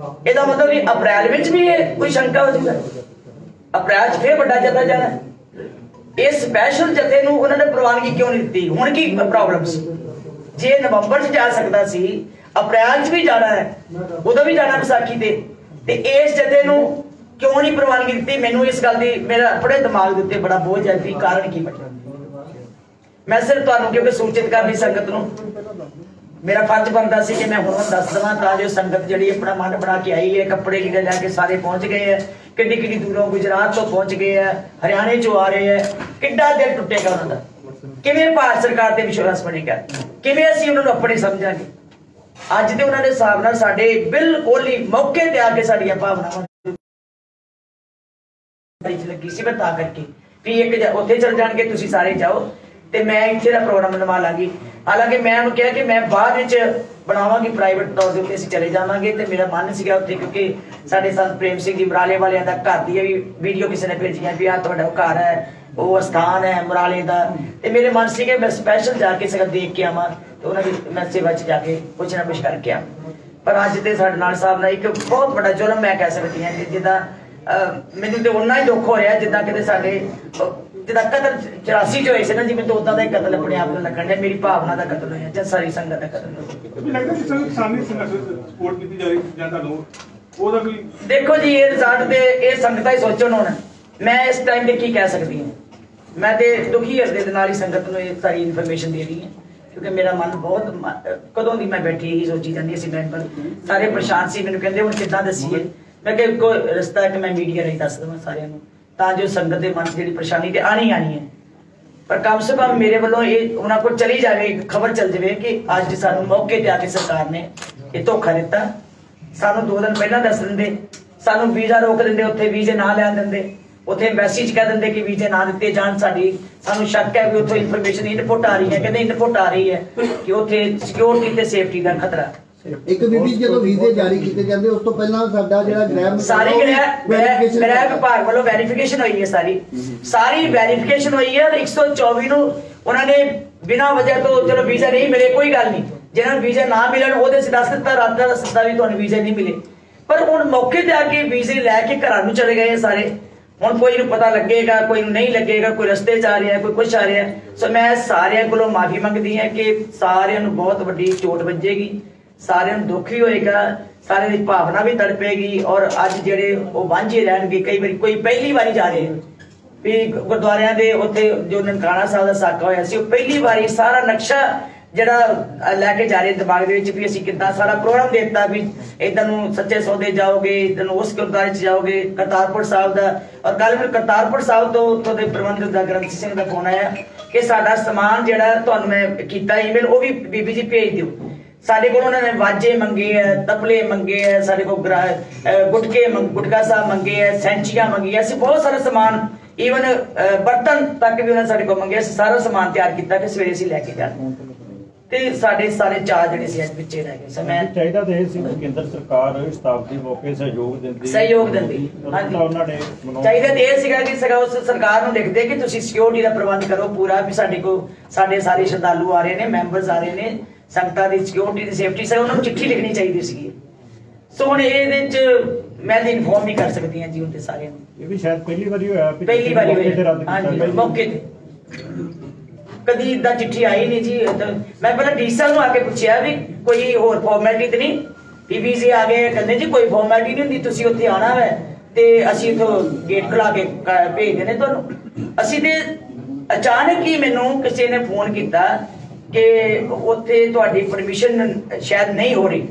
ਇਹਦਾ ਮਤਲਬ ਵੀ ਅਪ੍ਰੈਲ ਵਿੱਚ ਵੀ ਇਹ ਕੋਈ ਸ਼ੰਕਾ ਹੋ ਜਾਊਗਾ, ਅਪ੍ਰੈਲ 'ਚ ਫਿਰ ਵੱਡਾ ਜੱਥਾ ਜਾਣਾ। ਇਹ ਸਪੈਸ਼ਲ ਜਥੇ ਨੂੰ ਉਹਨਾਂ ਨੇ ਪ੍ਰਵਾਨਗੀ ਕਿਉਂ ਨਹੀਂ ਦਿੱਤੀ? ਹੁਣ ਕੀ ਪ੍ਰੋਬਲਮ ਸੀ? ਜੇ ਨਵੰਬਰ 'ਚ ਜਾ ਸਕਦਾ ਸੀ, ਅਪ੍ਰੈਲ 'ਚ ਵੀ ਜਾਣਾ ਹੈ, ਉਦੋਂ ਵੀ ਜਾਣਾ ਵਿਸਾਖੀ ਤੇ ਇਸ ਜਥੇ ਨੂੰ ਕਿਉਂ ਨਹੀਂ ਪ੍ਰਵਾਨਗੀ ਦਿੱਤੀ? ਮੈਨੂੰ ਇਸ ਗੱਲ ਦੀ ਮੇਰਾ ਬੜੇ ਦਿਮਾਗ ਦੇ ਉੱਤੇ ਬੜਾ ਬੋਝ ਹੈ ਵੀ ਕਾਰਨ ਕੀ ਬਣਿਆ। ਮੈਂ ਸਿਰਫ ਤੁਹਾਨੂੰ ਕਿਉਂਕਿ ਸੂਚਿਤ ਕਰਨੀ ਸੰਗਤ ਨੂੰ, ਮੇਰਾ ਫਰਜ਼ ਬਣਦਾ ਸੀ ਕਿ ਮੈਂ ਹੁਣ ਦੱਸ ਦੇਵਾਂ ਤਾਂ ਜੋ ਸੰਗਤ ਜਿਹੜੀ ਆਪਣਾ ਮਨ ਬਣਾ ਕੇ ਆਈ ਹੈ, ਕੱਪੜੇ ਲੀੜੇ ਲੈ ਕੇ ਸਾਰੇ ਪਹੁੰਚ ਗਏ ਹੈ, ਕਿੱਡੀ ਦੂਰੋਂ ਗੁਜਰਾਤ ਤੋਂ ਪਹੁੰਚ ਗਏ ਹੈ, ਹਰਿਆਣੇ 'ਚੋਂ ਆ ਰਹੇ ਹੈ। ਕਿੱਡਾ ਦਿਲ ਟੁੱਟੇਗਾ ਉਹਨਾਂ ਦਾ, ਕਿਵੇਂ ਭਾਰਤ ਸਰਕਾਰ ਤੇ ਵਿਸ਼ਵਾਸ ਬਣੇਗਾ, ਕਿਵੇਂ ਅਸੀਂ ਉਹਨਾਂ ਨੂੰ ਆਪਣੇ ਸਮਝਾਂਗੇ। ਅੱਜ ਦੇ ਉਹਨਾਂ ਦੇ ਹਿਸਾਬ ਨਾਲ ਸਾਡੇ ਬਿਲਕੁਲ ਹੀ ਮੌਕੇ ਤੇ ਆ ਕੇ ਸਾਡੀਆਂ ਭਾਵਨਾਵਾਂ ਲੱਗੀ ਸੀ। ਮੈਂ ਤਾਂ ਕਰਕੇ ਵੀ ਇੱਕ ਉੱਥੇ ਚਲ ਜਾਣਗੇ, ਤੁਸੀਂ ਸਾਰੇ ਜਾਓ ਤੇ ਮੈਂ ਇੱਥੇ ਦਾ ਪ੍ਰੋਗਰਾਮ ਨਿਭਾ ਲਾਂਗੀ। ਹਾਲਾਂਕਿ ਮੈਂ ਉਹਨੂੰ ਕਿਹਾ ਕਿ ਮੈਂ ਬਾਅਦ ਵਿੱਚ ਬਣਾਵਾਂਗੀ ਪ੍ਰਾਈਵੇਟ ਤੌਰ ਦੇ ਉੱਤੇ, ਅਸੀਂ ਚਲੇ ਜਾਵਾਂਗੇ। ਤੇ ਮੇਰਾ ਮਨ ਸੀਗਾ ਉੱਥੇ, ਕਿਉਂਕਿ ਸਾਡੇ ਸੰਤ ਪ੍ਰੇਮ ਸਿੰਘ ਜੀ ਮਰਾਲੇ ਵਾਲਿਆਂ ਦਾ ਘਰ ਦੀ ਵੀ ਵੀਡੀਓ ਕਿਸੇ ਨੇ ਭੇਜੀਆਂ ਵੀ ਆਹ ਤੁਹਾਡਾ ਘਰ ਹੈ, ਉਹ ਸਥਾਨ ਹੈ ਮਰਾਲੇ ਦਾ। ਤੇ ਮੇਰੇ ਮਨ ਸੀ ਕਿ ਮੈਂ ਸਪੈਸ਼ਲ ਜਾ ਕੇ ਸਗੋਂ ਦੇਖ ਕੇ ਆਵਾਂ ਤੇ ਉਹਨਾਂ ਦੀ ਮੈਂ ਸੇਵਾ 'ਚ ਜਾ ਕੇ ਕੁਛ ਨਾ ਕੁਛ ਕਰਕੇ ਆਵਾਂ। ਪਰ ਅੱਜ ਤੇ ਸਾਡੇ ਨਾਲ ਸਾਹਿਬ ਨਾਲ ਇੱਕ ਬਹੁਤ ਵੱਡਾ ਜ਼ੁਲਮ ਮੈਂ ਕਹਿ ਸਕਦੀ ਹਾਂ, ਜਿੱਦਾਂ ਮੈਨੂੰ ਤੇ ਉਨਾ ਹੀ ਦੁੱਖ ਹੋ ਰਿਹਾ ਜਿੱਦਾਂ ਕਿਤੇ ਸਾਡੇ ਜਿੱਦਾਂ ਕਤਲ 84 'ਚ ਹੋਏ ਸੀ ਨਾ ਜੀ, ਮੈਨੂੰ ਉਦਾਂ ਦਾ ਹੀ ਕਤਲ ਆਪਣੇ ਆਪ ਨੂੰ ਲੱਗਣ ਡਿਆ। ਮੇਰੀ ਭਾਵਨਾ ਦਾ ਕਤਲ ਹੋਇਆ ਜਾਂ ਸਾਰੀ ਸੰਗਤ ਦਾ ਕਤਲ ਹੋਇਆ। ਦੇਖੋ ਜੀ ਇਹ ਰਿਜ਼ਲਟ ਤੇ ਇਹ ਸੰਗਤਾਂ ਹੀ ਸੋਚਣ ਹੁਣ। ਮੈਂ ਇਸ ਟਾਈਮ ਤੇ ਕੀ ਕਹਿ ਸਕਦੀ ਹਾਂ? ਮੈਂ ਤੇ ਦੁਖੀ ਹਿਰਦੇ ਦੇ ਨਾਲ ਹੀ ਸੰਗਤ ਨੂੰ ਇਹ ਸਾਰੀ ਇਨਫੋਰਮੇਸ਼ਨ ਦੇ ਰਹੀ ਹਾਂ, ਕਿਉਂਕਿ ਮੇਰਾ ਮਨ ਬਹੁਤ ਕਦੋਂ ਦੀ ਮੈਂ ਬੈਠੀ ਹੀ ਸੋਚੀ ਜਾਂਦੀ ਸੀ। ਮੈਂਬਰ ਸਾਰੇ ਪਰੇਸ਼ਾਨ ਸੀ, ਮੈਨੂੰ ਕਹਿੰਦੇ ਹੁਣ ਕਿੱਦਾਂ ਦੱਸੀਏ। ਮੈਂ ਕਿਹਾ ਇੱਕੋ ਰਸਤਾ ਹੈ ਕਿ ਮੈਂ ਮੀਡੀਆ ਰਾਹੀਂ ਦੱਸ ਦੇਵਾਂ ਸਾਰਿਆਂ ਨੂੰ, ਤਾਂ ਜੋ ਸੰਗਤ ਦੇ ਮਨ 'ਚ ਜਿਹੜੀ ਪਰੇਸ਼ਾਨੀ ਤੇ ਆਣੀ ਹੈ, ਪਰ ਕਮ ਸੇ ਕਮ ਮੇਰੇ ਵੱਲੋਂ ਇਹ ਉਹਨਾਂ ਕੋਲ ਚਲੀ ਜਾਵੇ, ਖਬਰ ਚੱਲ ਜਾਵੇ ਕਿ ਅੱਜ ਸਾਨੂੰ ਮੌਕੇ ਤੇ ਆ ਕੇ ਸਰਕਾਰ ਨੇ ਇਹ ਧੋਖਾ ਦਿੱਤਾ। ਸਾਨੂੰ 2 ਦਿਨ ਪਹਿਲਾਂ ਦੱਸ ਦਿੰਦੇ, ਸਾਨੂੰ ਵੀਜ਼ਾ ਰੋਕ ਦਿੰਦੇ, ਉੱਥੇ ਵੀਜ਼ੇ ਨਾ ਲੈਣ ਦਿੰਦੇ, ਉੱਥੇ ਮੈਸੇਜ ਕਹਿ ਦਿੰਦੇ ਕਿ ਵੀਜ਼ੇ ਨਾ ਦਿੱਤੇ ਜਾਣ। ਸਾਨੂੰ ਸ਼ੱਕ ਹੈ ਵੀ ਉੱਥੋਂ ਇਨਫੋਰਮੇਸ਼ਨ ਇਨਪੁੱਟ ਆ ਰਹੀ ਹੈ, ਕਹਿੰਦੇ ਇਨਪੁੱਟ ਆ ਰਹੀ ਹੈ ਕਿ ਉੱਥੇ ਸਿਕਿਉਰਿਟੀ ਤੇ ਸੇਫਟੀ ਦਾ ਖਤਰਾ। ਇੱਕ ਬੀਬੀ ਜਦੋਂ ਵੀਜ਼ੇ ਜਾਰੀ ਕੀਤੇ ਜਾਂਦੇ ਉਸ ਤੋਂ ਪਹਿਲਾਂ ਸਾਡਾ ਜਿਹੜਾ ਗ੍ਰਹਿ ਸਾਰੀ ਗ੍ਰਹਿ ਵਿਭਾਗ ਵੱਲੋਂ ਵੈਰੀਫਿਕੇਸ਼ਨ ਹੋਈ ਹੈ, ਸਾਰੀ ਵੈਰੀਫਿਕੇਸ਼ਨ ਹੋਈ ਹੈ। 124 ਨੂੰ ਉਹਨਾਂ ਨੇ ਬਿਨਾਂ ਵਜ੍ਹਾ ਤੋਂ ਚਲੋ ਵੀਜ਼ਾ ਨਹੀਂ ਮਿਲੇ ਕੋਈ ਗੱਲ ਨਹੀਂ, ਜਿਹਨਾਂ ਨੂੰ ਵੀਜ਼ਾ ਨਾ ਮਿਲਣ ਉਹਦੇ ਸੇ ਦੱਸ ਦਿੱਤਾ ਰਾਤ ਦਾ ਸੱਦਾ ਵੀ ਤੁਹਾਨੂੰ ਵੀਜ਼ੇ ਨਹੀਂ ਮਿਲੇ। ਪਰ ਹੁਣ ਮੌਕੇ ਤੇ ਆ ਕੇ ਵੀਜ਼ੇ ਲੈ ਕੇ ਘਰਾਂ ਨੂੰ ਚਲੇ ਗਏ ਸਾਰੇ। ਹੁਣ ਕੋਈ ਨੂੰ ਪਤਾ ਲੱਗੇਗਾ, ਕੋਈ ਨੂੰ ਨਹੀਂ ਲੱਗੇਗਾ, ਕੋਈ ਰਸਤੇ 'ਚ ਆ ਰਿਹਾ, ਕੋਈ ਕੁਛ ਆ ਰਿਹਾ। ਸੋ ਮੈਂ ਸਾਰਿਆਂ ਕੋਲੋਂ ਮਾਫੀ ਮੰਗਦੀ ਹਾਂ ਕਿ ਸਾਰਿਆਂ ਨੂੰ ਬਹੁਤ ਵੱਡੀ ਚੋਟ ਵੱਜੇਗੀ, ਸਾਰਿਆਂ ਨੂੰ ਦੁੱਖ ਵੀ ਹੋਏਗਾ, ਸਾਰਿਆਂ ਦੀ ਭਾਵਨਾ ਵੀ ਤੜਪੇਗੀ। ਔਰ ਅੱਜ ਜਿਹੜੇ ਉਹ ਵਾਂਝੇ ਰਹਿਣਗੇ, ਕਈ ਵਾਰੀ ਕੋਈ ਪਹਿਲੀ ਵਾਰੀ ਜਾ ਰਹੇ ਵੀ ਗੁਰਦੁਆਰਿਆਂ ਦੇ ਉੱਥੇ ਜੋ ਨਨਕਾਣਾ ਸਾਹਿਬ ਦਾ ਸਾਕਾ ਹੋਇਆ ਸੀ, ਉਹ ਪਹਿਲੀ ਵਾਰੀ ਸਾਰਾ ਨਕਸ਼ਾ ਜਿਹੜਾ ਲੈ ਕੇ ਜਾ ਰਹੇ ਦਿਮਾਗ ਦੇ ਵਿੱਚ ਵੀ ਅਸੀਂ ਕਿੱਦਾਂ ਸਾਰਾ ਪ੍ਰੋਗਰਾਮ ਦੇ ਦਿੱਤਾ ਵੀ ਇੱਧਰ ਨੂੰ ਸੱਚੇ ਸੌਦੇ ਜਾਓਗੇ, ਇੱਧਰ ਨੂੰ ਉਸ ਗੁਰਦੁਆਰੇ 'ਚ ਜਾਓਗੇ, ਕਰਤਾਰਪੁਰ ਸਾਹਿਬ ਦਾ। ਔਰ ਕੱਲ ਮੈਨੂੰ ਕਰਤਾਰਪੁਰ ਸਾਹਿਬ ਤੋਂ ਉੱਥੋਂ ਦੇ ਪ੍ਰਬੰਧਕ ਦਾ ਗ੍ਰੰਥੀ ਸਿੰਘ ਦਾ ਫੋਨ ਆਇਆ ਕਿ ਸਾਡਾ ਸਮਾਨ ਜਿਹੜਾ ਤੁਹਾਨੂੰ ਮੈਂ ਕੀਤਾ ਈਮੇਲ ਉਹ ਵੀ ਬੀਬੀ ਜੀ ਭੇਜ ਦਿਓ। ਸਾਡੇ ਕੋਲ ਉਹਨਾਂ ਨੇ ਵਾਜੇ ਮੰਗੇ ਹੈ, ਤਬਲੇ ਮੰਗੇ ਹੈ, ਸਾਡੇ ਕੋਲ ਗੁਟਕਾ ਸਾਹਿਬ ਮੰਗੇ ਹੈ, ਸੈਂਚੀਆਂ ਮੰਗੀਆਂ, ਅਸੀਂ ਬਹੁਤ ਸਾਰਾ ਸਮਾਨ ਈਵਨ ਬਰਤਨ ਤੱਕ ਵੀ ਉਹਨਾਂ ਸਾਡੇ ਕੋਲ ਮੰਗੇ। ਅਸੀਂ ਸਾਰਾ ਸਮਾਨ ਤਿਆਰ ਕੀਤਾ ਕਿ ਸਵੇਰੇ ਅਸੀਂ ਲੈ ਕੇ ਜਾਣਾ। ਤੇ ਸਾਡੇ ਸਾਰੇ ਚਾਰ ਜਿਹੜੇ ਸੀ ਅੱਜ ਪਿੱਛੇ ਰਹਿ ਗਏ। ਮੈਂ ਚਾਹੀਦਾ ਤੇ ਇਹ ਸੀ ਕੇਂਦਰ ਸਰਕਾਰ ਸ਼ਤਾਬਦੀ ਮੌਕੇ ਸਹਿਯੋਗ ਦਿੰਦੀ ਹਾਂਜੀ। ਉਹਨਾਂ ਨੇ ਚਾਹੀਦਾ ਤੇ ਇਹ ਸੀਗਾ ਕਿ ਉਸ ਸਰਕਾਰ ਨੂੰ ਲਿਖਦੇ ਕਿ ਤੁਸੀਂ ਸਿਕਿਉਰਿਟੀ ਦਾ ਪ੍ਰਬੰਧ ਕਰੋ ਪੂਰਾ, ਵੀ ਸਾਡੇ ਸਾਰੇ ਸ਼ਰਧਾਲੂ ਆ ਰਹੇ ਨੇ, ਮੈਂਬਰਸ ਆ ਰਹੇ ਨੇ, ਸੰਗਤਾਂ ਦੀ ਸਿਕਿਉਰਿਟੀ ਦੀ ਸੇਫਟੀ ਸਰ ਉਹਨਾਂ ਨੂੰ ਚਿੱਠੀ ਲਿਖਣੀ ਚਾਹੀਦੀ ਸੀ। ਸੋ ਹੁਣ ਇਹਦੇ 'ਚ ਮੈਂ ਇਨਫੋਰਮ ਨਹੀਂ ਕਰ ਸਕਦੀ ਹਾਂ ਜੀ ਹੁਣ ਤੇ ਸਾਰਿਆਂ ਨੂੰ। ਇਹ ਵੀ ਸ਼ਾਇਦ ਪਹਿਲੀ ਵਾਰੀ ਹੋਇਆ ਹਾਂਜੀ ਮੌਕੇ ਤੇ ਕਦੀ ਇਦਾਂ ਚਿੱਠੀ ਆਈ ਨਹੀਂ ਜੀ। ਮੈਂ ਪਹਿਲਾਂ ਡੀ ਸਾਹਿਬ ਨੂੰ ਆ ਕੇ ਪੁੱਛਿਆ ਵੀ ਕੋਈ ਹੋਰ ਫਾਰਮੈਲਿਟੀ ਤੇ ਨਹੀਂ, ਪੀਬੀਸੀ ਆ ਗਏ ਕਹਿੰਦੇ ਜੀ ਕੋਈ ਫਾਰਮੈਲਿਟੀ ਨਹੀਂ ਹੁੰਦੀ, ਤੁਸੀਂ ਉੱਥੇ ਆਉਣਾ ਹੈ ਤੇ ਅਸੀਂ ਇੱਥੋਂ ਗੇਟ ਖੁਲਾ ਕੇ ਭੇਜ ਦੇਣੇ ਤੁਹਾਨੂੰ। ਅਸੀਂ ਤੇ ਅਚਾਨਕ ਹੀ ਮੈਨੂੰ ਕਿਸੇ ਨੇ ਫੋਨ ਕੀਤਾ ਕਿ ਉੱਥੇ ਤੁਹਾਡੀ ਪਰਮਿਸ਼ਨ ਸ਼ਾਇਦ ਨਹੀਂ ਹੋ ਰਹੀ।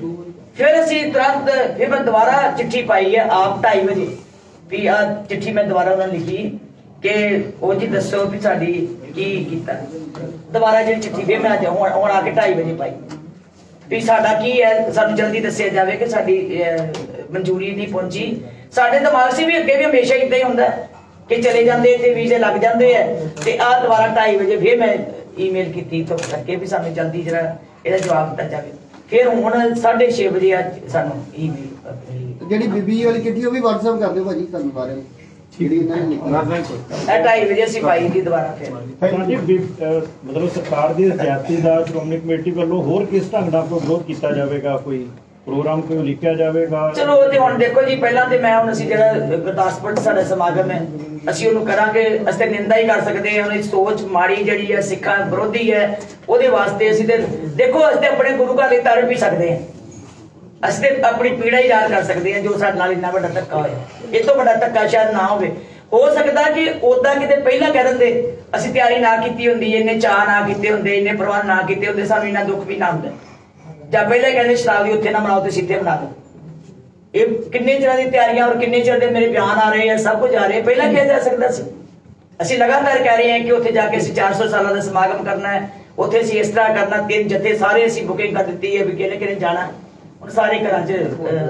ਫਿਰ ਅਸੀਂ ਤੁਰੰਤ ਫਿਰ ਮੈਂ ਦੁਬਾਰਾ ਚਿੱਠੀ ਪਾਈ ਹੈ ਆਪ 2:30 ਵਜੇ ਵੀ ਆ ਚਿੱਠੀ ਮੈਂ ਦੁਬਾਰਾ ਉਹਨਾਂ ਨੂੰ ਲਿਖੀ ਕਿ ਉਹ ਜੀ ਦੱਸੋ ਵੀ ਸਾਡੀ ਕੀ ਕੀਤਾ। ਦੁਬਾਰਾ ਜਿਹੜੀ ਚਿੱਠੀ ਫਿਰ ਮੈਂ ਹੁਣ ਆ ਕੇ 2:30 ਵਜੇ ਪਾਈ ਵੀ ਸਾਡਾ ਕੀ ਹੈ, ਸਾਨੂੰ ਜਲਦੀ ਦੱਸਿਆ ਜਾਵੇ ਕਿ ਸਾਡੀ ਮਨਜ਼ੂਰੀ ਨਹੀਂ ਪਹੁੰਚੀ। ਸਾਡੇ ਦਿਮਾਗ 'ਚ ਵੀ ਅੱਗੇ ਵੀ ਹਮੇਸ਼ਾ ਇਦਾਂ ਹੀ ਹੁੰਦਾ ਕਿ ਚਲੇ ਜਾਂਦੇ ਤੇ ਵੀਜ਼ੇ ਲੱਗ ਜਾਂਦੇ ਆ। ਤੇ ਆ ਦੁਬਾਰਾ 2:30 ਵਜੇ ਫਿਰ ਮੈਂ ਈਮੇਲ ਕੀਤੀ ਤੋਂ ਕਰਕੇ ਵੀ ਸਾਨੂੰ ਜਲਦੀ ਜਿਹੜਾ ਇਹਦਾ ਜਵਾਬ ਦਿੱਤਾ ਜਾਵੇ। ਫਿਰ ਹੁਣ 6:30 ਵਜੇ ਅੱਜ ਸਾਨੂੰ ਈਮੇਲ ਜਿਹੜੀ ਬੀਬੀ ਵਾਲੀ ਚਿੱਠੀ ਉਹ ਵੀ WhatsApp ਕਰ ਦਿਓ ਭਾਜੀ ਸਾਨੂੰ ਸਾਰਿਆਂ ਨੂੰ। ਜਿਹੜੀ ਇਹਨਾਂ ਨੇ ਲਿਖੀ 2:30 ਵਜੇ ਅਸੀਂ ਪਾਈ ਸੀ ਦੁਬਾਰਾ ਫਿਰ। ਮਤਲਬ ਸਰਕਾਰ ਦੀ ਹਦਾਇਤੀ ਦਾ ਸ਼੍ਰੋਮਣੀ ਕਮੇਟੀ ਵੱਲੋਂ ਹੋਰ ਕਿਸ ਢੰਗ ਨਾਲ ਕੋਈ ਵਿਰੋਧ ਕੀਤਾ ਜਾਵੇਗਾ, ਕੋਈ ਪ੍ਰੋਗਰਾਮ ਕੋਈ ਲਿਖਿਆ ਜਾਵੇਗਾ? ਚਲੋ ਤੇ ਹੁਣ ਦੇਖੋ ਜੀ, ਪਹਿਲਾਂ ਤੇ ਮੈਂ ਹੁਣ ਅਸੀਂ ਜਿਹੜਾ ਗੁਰਦਾਸਪੁਰ ਸਾਡਾ ਸਮਾਗਮ ਹੈ ਅਸੀਂ ਉਹਨੂੰ ਕਰਾਂਗੇ। ਅਸੀਂ ਤੇ ਨਿੰਦਾ ਹੀ ਕਰ ਸਕਦੇ ਹਾਂ, ਉਹਦੀ ਸੋਚ ਮਾੜੀ ਜਿਹੜੀ ਹੈ ਸਿੱਖਾਂ ਵਿਰੋਧੀ ਹੈ। ਉਹਦੇ ਵਾਸਤੇ ਅਸੀਂ ਤੇ ਦੇਖੋ ਅਸੀਂ ਤੇ ਆਪਣੇ ਗੁਰੂ ਘਰ ਲਈ ਤੜਪ ਵੀ ਸਕਦੇ ਹਾਂ, ਅਸੀਂ ਤੇ ਆਪਣੀ ਪੀੜਾ ਹੀ ਯਾਦ ਕਰ ਸਕਦੇ ਹਾਂ ਜੋ ਸਾਡੇ ਨਾਲ ਇੰਨਾ ਵੱਡਾ ਧੱਕਾ ਹੋਇਆ। ਇਹ ਤੋਂ ਵੱਡਾ ਧੱਕਾ ਸ਼ਾਇਦ ਨਾ ਹੋਵੇ। ਹੋ ਸਕਦਾ ਕਿ ਉਦਾਂ ਕਿਤੇ ਪਹਿਲਾਂ ਕਹਿ ਦਿੰਦੇ ਅਸੀਂ ਤਿਆਰੀ ਨਾ ਕੀਤੀ ਹੁੰਦੀ, ਇੰਨੇ ਚਾਅ ਨਾ ਕੀਤੇ ਹੁੰਦੇ, ਇੰਨੇ ਪ੍ਰਬੰਧ ਨਾ ਕੀਤੇ ਹੁੰਦੇ, ਸਾਨੂੰ ਇੰਨਾ ਦੁੱਖ ਵੀ ਨਾ ਹੁੰਦਾ। ਜਾਂ ਪਹਿਲਾਂ ਕਹਿੰਦੇ ਸ਼ਤਾਬਦੀ ਉੱਥੇ ਨਾ ਬਣਾਓ ਤੇ ਸਿੱਧੇ ਬਣਾ ਦਿਓ। ਇਹ ਕਿੰਨੇ ਚਿਰਾਂ ਦੀ ਤਿਆਰੀਆਂ ਔਰ ਕਿੰਨੇ ਚਿਰ ਦੇ ਮੇਰੇ ਬਿਆਨ ਆ ਰਹੇ ਆ, ਸਭ ਕੁਝ ਆ ਰਿਹਾ, ਪਹਿਲਾਂ ਕਿਹਾ ਜਾ ਸਕਦਾ ਸੀ। ਅਸੀਂ ਲਗਾਤਾਰ ਕਹਿ ਰਹੇ ਹਾਂ ਕਿ ਉੱਥੇ ਜਾ ਕੇ ਅਸੀਂ 400 ਸਾਲਾਂ ਦਾ ਸਮਾਗਮ ਕਰਨਾ ਹੈ, ਉੱਥੇ ਅਸੀਂ ਇਸ ਤਰ੍ਹਾਂ ਕਰਨਾ। 3 ਜਥੇ ਸਾਰੇ ਅਸੀਂ ਬੁਕਿੰਗ ਕਰ ਦਿੱਤੀ ਹੈ ਵੀ ਕਿਹਨੇ ਕਿਹਨੇ ਜਾਣਾ। ਹੁਣ ਸਾਰੇ ਘਰਾਂ 'ਚ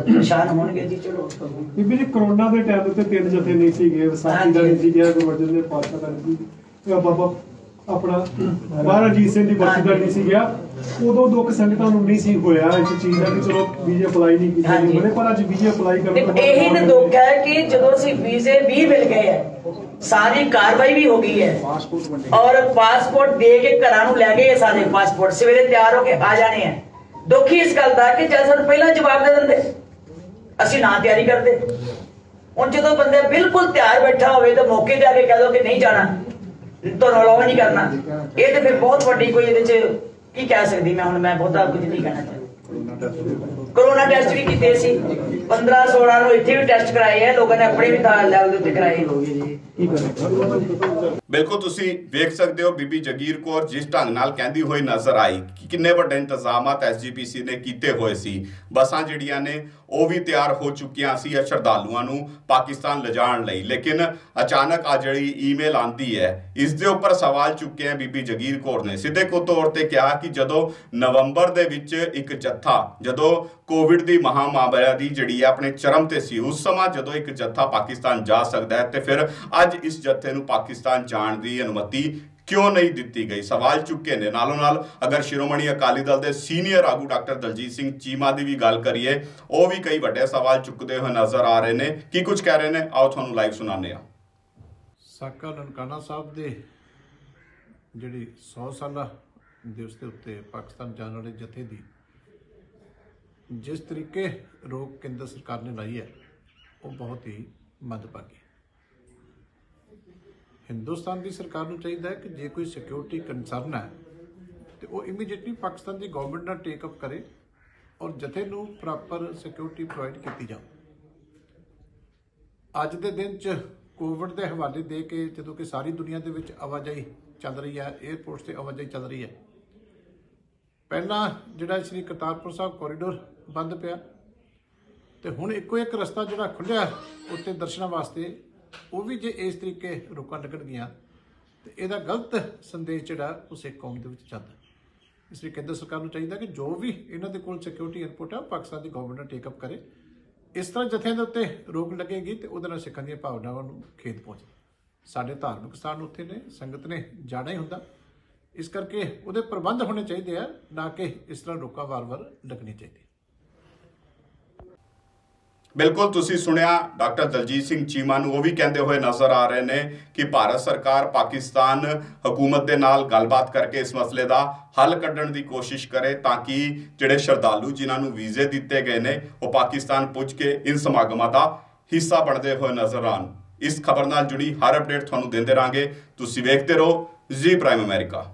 ਪਰੇਸ਼ਾਨ ਹੋਣਗੇ ਜੀ। ਚਲੋ ਬੀਬੀ ਜੀ ਕਰੋਨਾ ਦੇ ਟਾਈਮ ਤੇ 3 ਜਥੇ ਨਹੀਂ ਸੀਗੇ, ਵਿਸਾਖੀ ਦਾ ਨਹੀਂ ਸੀ ਗਿਆ, ਗੁਰਵਰਜਨ ਦੇ ਪਾਤਸ਼ਾਹ ਦਾ ਨਹੀਂ ਸੀ, ਬਾਬਾ ਆਪਣਾ ਮਹਾਰਾਜ ਅਜੀਤ ਸਿੰਘ ਦੀ ਬਰਸੀ ਦਾ ਨਹੀਂ ਸੀ ਗਿਆ। ਉਦੋਂ ਦੁੱਖ ਸੰਗਤਾਂ ਨੂੰ ਨਹੀਂ ਸੀ ਹੋਇਆ ਇਸ ਚੀਜ਼ ਦਾ ਕਿ ਚਲੋ ਵੀਜ਼ੇ ਅਪਲਾਈ ਨਹੀਂ ਕੀਤੇ ਬੜੇ, ਪਰ ਅੱਜ ਵੀਜ਼ੇ ਅਪਲਾਈ ਕਰਨ ਤੋਂ ਇਹੀ ਤਾਂ ਦੁੱਖ ਹੈ ਕਿ ਜਦੋਂ ਅਸੀਂ ਵੀਜ਼ੇ ਵੀ ਮਿਲ ਗਏ ਹੈ, ਸਾਰੀ ਕਾਰਵਾਈ ਵੀ ਹੋ ਗਈ ਹੈ ਔਰ ਪਾਸਪੋਰਟ ਦੇ ਕੇ ਘਰਾਂ ਨੂੰ ਲੈ ਗਏ ਸਾਰੇ ਪਾਸਪੋਰਟ, ਸਵੇਰੇ ਤਿਆਰ ਹੋ ਕੇ ਆ ਜਾਣੇ ਹੈ। ਦੁੱਖ ਹੀ ਇਸ ਗੱਲ ਦਾ ਕਿ ਜਦ ਸਾਨੂੰ ਪਹਿਲਾਂ ਜਵਾਬ ਦੇ ਦਿੰਦੇ ਅਸੀਂ ਨਾ ਤਿਆਰੀ ਕਰਦੇ। ਹੁਣ ਜਦੋਂ ਬੰਦੇ ਬਿਲਕੁਲ ਤਿਆਰ ਬੈਠਾ ਹੋਵੇ ਤਾਂ ਮੌਕੇ ਤੇ ਆ ਕੇ ਕਹਿ ਦੋ ਕਿ ਨਹੀਂ ਜਾਣਾ, ਤੁਹਾਨੂੰ ਅਲਾਉ ਨਹੀਂ ਕਰਨਾ, ਇਹ ਤੇ ਫਿਰ ਬਹੁਤ ਵੱਡੀ ਕੋਈ ਇਹਦੇ 'ਚ ਕੀ ਕਹਿ ਸਕਦੀ ਮੈਂ। ਹੁਣ ਮੈਂ ਬਹੁਤਾ ਕੁਝ ਨਹੀਂ ਕਹਿਣਾ ਚਾਹੁੰਦਾ। ਕੋਰੋਨਾ ਟੈਸਟ ਵੀ ਕੀਤੇ ਸੀ 15-16 ਨੂੰ, ਇੱਥੇ ਵੀ ਟੈਸਟ ਕਰਾਏ ਹੈ ਲੋਕਾਂ ਨੇ, ਆਪਣੇ ਵੀ ਲੈਵਲ ਦੇ ਉੱਤੇ ਕਰਾਏ। ਬਿਲਕੁਲ ਤੁਸੀਂ ਵੇਖ ਸਕਦੇ ਹੋ ਬੀਬੀ ਜਗੀਰ ਕੌਰ ਜਿਸ ਢੰਗ ਨਾਲ ਕਹਿੰਦੀ ਹੋਈ ਨਜ਼ਰ ਆਈ ਕਿ ਕਿੰਨੇ ਵੱਡੇ ਇੰਤਜ਼ਾਮਾਤ ਐਸਜੀਪੀਸੀ ਨੇ ਕੀਤੇ ਹੋਏ ਸੀ। ਬੱਸਾਂ ਜਿਹੜੀਆਂ ਨੇ ਉਹ ਵੀ ਤਿਆਰ ਹੋ ਚੁੱਕੀਆਂ ਸੀ ਸ਼ਰਧਾਲੂਆਂ ਨੂੰ ਪਾਕਿਸਤਾਨ ਲਿਜਾਣ ਲਈ। ਲੇਕਿਨ ਅਚਾਨਕ ਆ ਜਿਹੜੀ ਈਮੇਲ ਆਂਦੀ ਹੈ ਇਸ ਦੇ ਉੱਪਰ ਸਵਾਲ ਚੁੱਕੇ ਆ ਬੀਬੀ ਜਗੀਰ ਕੌਰ ਨੇ। ਸਿੱਧੇ ਤੌਰ ਤੇ ਕਿਹਾ ਕਿ ਜਦੋਂ ਨਵੰਬਰ ਦੇ ਵਿੱਚ ਇੱਕ ਜੱਥਾ ਜਦੋਂ ਕੋਵਿਡ ਦੀ ਮਹਾਮਾਰੀ ਜਿਹੜੀ ਹੈ ਆਪਣੇ ਚਰਮ ਤੇ ਸੀ, ਉਸ ਸਮਾਂ ਜਦੋਂ ਇੱਕ ਜੱਥਾ ਪਾਕਿਸਤਾਨ ਜਾ ਸਕਦਾ ਹੈ, ਤੇ ਫਿਰ ਅੱਜ ਇਸ ਜੱਥੇ ਨੂੰ ਪਾਕਿਸਤਾਨ ਜਾਣ ਦੀ ਅਨੁਮਤੀ ਕਿਉਂ ਨਹੀਂ ਦਿੱਤੀ ਗਈ? ਸਵਾਲ ਚੁੱਕੇ ਨੇ। ਨਾਲੋਂ ਨਾਲ ਅਗਰ ਸ਼੍ਰੋਮਣੀ ਅਕਾਲੀ ਦਲ ਦੇ ਸੀਨੀਅਰ ਆਗੂ ਡਾਕਟਰ ਦਲਜੀਤ ਸਿੰਘ ਚੀਮਾ ਦੀ ਵੀ ਗੱਲ ਕਰੀਏ, ਉਹ ਵੀ ਕਈ ਵੱਡੇ ਸਵਾਲ ਚੁੱਕਦੇ ਹੋਏ ਨਜ਼ਰ ਆ ਰਹੇ ਨੇ। ਕੀ ਕੁਝ ਕਹਿ ਰਹੇ ਨੇ, ਆਓ ਤੁਹਾਨੂੰ ਲਾਈਵ ਸੁਣਾਉਂਦੇ ਹਾਂ। ਸਾਕਾ ਨਨਕਾਣਾ ਸਾਹਿਬ ਦੇ ਜਿਹੜੀ 100 ਸਾਲਾ ਦਿਵਸ ਦੇ ਉੱਤੇ ਪਾਕਿਸਤਾਨ ਜਾਣ ਵਾਲੇ ਜਥੇ ਦੀ ਜਿਸ ਤਰੀਕੇ ਰੋਕ ਕੇਂਦਰ ਸਰਕਾਰ ਨੇ ਲਾਈ ਹੈ, ਉਹ ਬਹੁਤ ਹੀ ਮੰਦਭਾਗੀ। ਹਿੰਦੁਸਤਾਨ ਦੀ ਸਰਕਾਰ ਨੂੰ ਚਾਹੀਦਾ ਹੈ ਕਿ ਜੇ ਕੋਈ ਸਿਕਿਉਰਿਟੀ ਕੰਸਰਨ ਹੈ ਤੇ ਉਹ ਇਮੀਡੀਏਟਲੀ ਪਾਕਿਸਤਾਨ ਦੀ ਗਵਰਨਮੈਂਟ ਨਾਲ ਟੇਕ ਅਪ ਕਰੇ ਔਰ ਜਥੇ ਨੂੰ ਪ੍ਰੋਪਰ ਸਿਕਿਉਰਿਟੀ ਪ੍ਰੋਵਾਈਡ ਕੀਤੀ ਜਾਵੇ। ਅੱਜ ਦੇ ਦਿਨ 'ਚ ਕੋਵਿਡ ਦੇ ਹਵਾਲੇ ਦੇ ਕੇ ਜਦੋਂ ਕਿ ਸਾਰੀ ਦੁਨੀਆ ਦੇ ਵਿੱਚ ਆਵਾਜਾਈ ਚੱਲ ਰਹੀ ਹੈ, 에ਅਰਪੋਰਟਸ ਤੇ ਆਵਾਜਾਈ ਚੱਲ ਰਹੀ ਹੈ, ਪਹਿਲਾਂ ਜਿਹੜਾ ਸ਼੍ਰੀ ਕਰਤਾਰਪੁਰ ਸਾਹਿਬ ਕੋਰੀਡੋਰ ਬੰਦ ਪਿਆ ਤੇ ਹੁਣ ਇੱਕੋ ਇੱਕ ਰਸਤਾ ਜਿਹੜਾ ਖੁੱਲਿਆ ਉੱਤੇ ਦਰਸ਼ਨਾਂ ਵਾਸਤੇ, ਉਹ ਵੀ ਜੇ ਇਸ ਤਰੀਕੇ ਰੋਕਾਂ ਲੱਗਣਗੀਆਂ ਤੇ ਇਹਦਾ ਗਲਤ ਸੰਦੇਸ਼ ਜਿਹੜਾ ਉਹ ਸਿੱਖ ਕੌਮ ਦੇ ਵਿੱਚ ਜਾਂਦਾ। ਇਸ ਲਈ ਕੇਂਦਰ ਸਰਕਾਰ ਨੂੰ ਚਾਹੀਦਾ ਕਿ ਜੋ ਵੀ ਇਹਨਾਂ ਦੇ ਕੋਲ ਸਿਕਿਉਰਿਟੀ ਇਨਪੁਟ ਹੈ, ਪਾਕਿਸਤਾਨ ਦੀ ਗਵਰਨਮੈਂਟ ਨਾਲ ਟੇਕ ਅਪ ਕਰੇ। ਇਸ ਤਰ੍ਹਾਂ ਜਥਿਆਂ ਦੇ ਉੱਤੇ ਰੋਕ ਲੱਗੇਗੀ ਤੇ ਉਹਦੇ ਨਾਲ ਸਿੱਖਾਂ ਦੀਆਂ ਭਾਵਨਾਵਾਂ ਨੂੰ ਖੇਦ ਪਹੁੰਚਦਾ। ਸਾਡੇ ਧਾਰਮਿਕ ਸਥਾਨ ਉੱਥੇ ਨੇ, ਸੰਗਤ ਨੇ ਜਾਣਾ ਹੀ ਹੁੰਦਾ, ਇਸ ਕਰਕੇ ਉਹਦੇ ਪ੍ਰਬੰਧ ਹੋਣੇ ਚਾਹੀਦੇ ਆ, ਨਾ ਕਿ ਇਸ ਤਰ੍ਹਾਂ ਰੋਕਾਂ ਵਾਰ-ਵਾਰ ਲੱਗਣੀ ਚਾਹੀਦੀ। ਬਿਲਕੁਲ ਤੁਸੀਂ ਸੁਣਿਆ ਡਾਕਟਰ ਦਲਜੀਤ ਸਿੰਘ ਚੀਮਾ ਨੂੰ। ਉਹ ਵੀ ਕਹਿੰਦੇ ਹੋਏ ਨਜ਼ਰ ਆ ਰਹੇ ਨੇ ਕਿ ਭਾਰਤ ਸਰਕਾਰ ਪਾਕਿਸਤਾਨ ਹਕੂਮਤ ਦੇ ਨਾਲ ਗੱਲਬਾਤ ਕਰਕੇ ਇਸ ਮਸਲੇ ਦਾ ਹੱਲ ਕੱਢਣ ਦੀ ਕੋਸ਼ਿਸ਼ ਕਰੇ, ਤਾਂ ਕਿ ਜਿਹੜੇ ਸ਼ਰਧਾਲੂ ਜਿਨ੍ਹਾਂ ਨੂੰ ਵੀਜ਼ੇ ਦਿੱਤੇ ਗਏ ਨੇ ਉਹ ਪਾਕਿਸਤਾਨ ਪੁੱਜ ਕੇ ਇਨ ਸਮਾਗਮਾਂ ਦਾ ਹਿੱਸਾ ਬਣਦੇ ਹੋਏ ਨਜ਼ਰ ਆਉਣ। ਇਸ ਖਬਰ ਨਾਲ ਜੁੜੀ ਹਰ ਅਪਡੇਟ ਤੁਹਾਨੂੰ ਦਿੰਦੇ ਰਹਾਂਗੇ। ਤੁਸੀਂ ਵੇਖਦੇ ਰਹੋ ਜ਼ੀ ਪ੍ਰਾਈਮ ਅਮਰੀਕਾ।